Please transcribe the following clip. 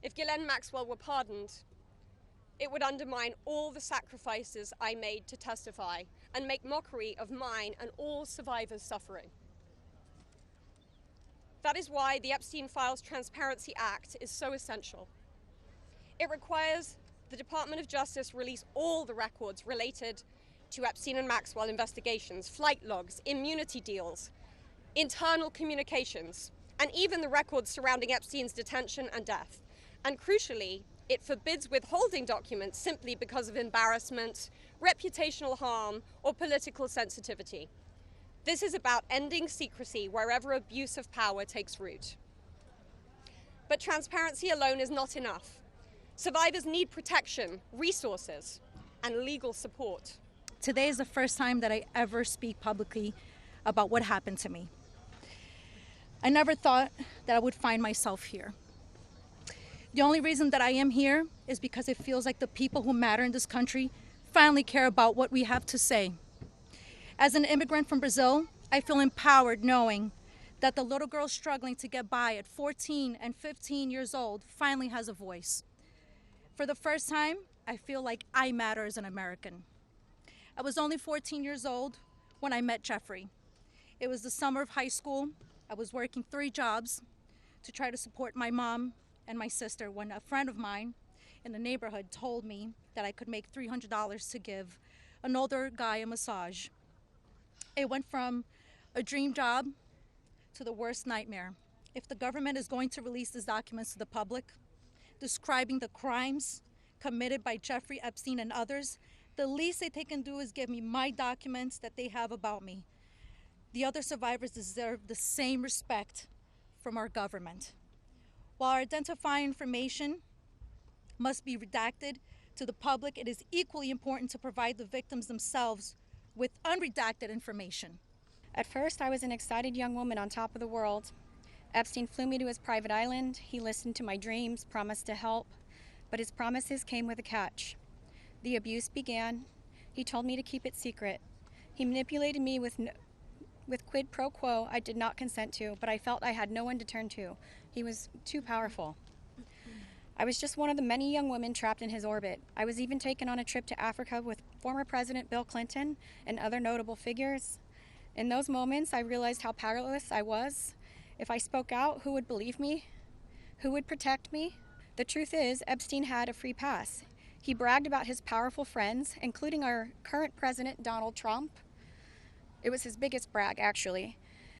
If Ghislaine Maxwell were pardoned, it would undermine all the sacrifices I made to testify and make mockery of mine and all survivors' suffering. That is why the Epstein Files Transparency Act is so essential. It requires the Department of Justice release all the records related to Epstein and Maxwell investigations, flight logs, immunity deals, internal communications, and even the records surrounding Epstein's detention and death. And crucially, it forbids withholding documents simply because of embarrassment, reputational harm, or political sensitivity. This is about ending secrecy wherever abuse of power takes root. But transparency alone is not enough. Survivors need protection, resources, and legal support. Today is the first time that I ever speak publicly about what happened to me. I never thought that I would find myself here. The only reason that I am here is because it feels like the people who matter in this country finally care about what we have to say. As an immigrant from Brazil, I feel empowered knowing that the little girl struggling to get by at 14 and 15 years old finally has a voice. For the first time, I feel like I matter as an American. I was only 14 years old when I met Jeffrey. It was the summer of high school. I was working 3 jobs to try to support my mom and my sister when a friend of mine in the neighborhood told me that I could make $300 to give an older guy a massage. It went from a dream job to the worst nightmare. If the government is going to release these documents to the public, describing the crimes committed by Jeffrey Epstein and others, the least that they can do is give me my documents that they have about me. The other survivors deserve the same respect from our government. While our identifying information must be redacted to the public, it is equally important to provide the victims themselves with unredacted information. At first, I was an excited young woman on top of the world. Epstein flew me to his private island. He listened to my dreams, promised to help, but his promises came with a catch. The abuse began. He told me to keep it secret. He manipulated me with quid pro quo I did not consent to, but I felt I had no one to turn to. He was too powerful. I was just one of the many young women trapped in his orbit. I was even taken on a trip to Africa with former President Bill Clinton and other notable figures. In those moments, I realized how powerless I was. If I spoke out, who would believe me? Who would protect me? The truth is, Epstein had a free pass. He bragged about his powerful friends, including our current president, Donald Trump. It was his biggest brag, actually.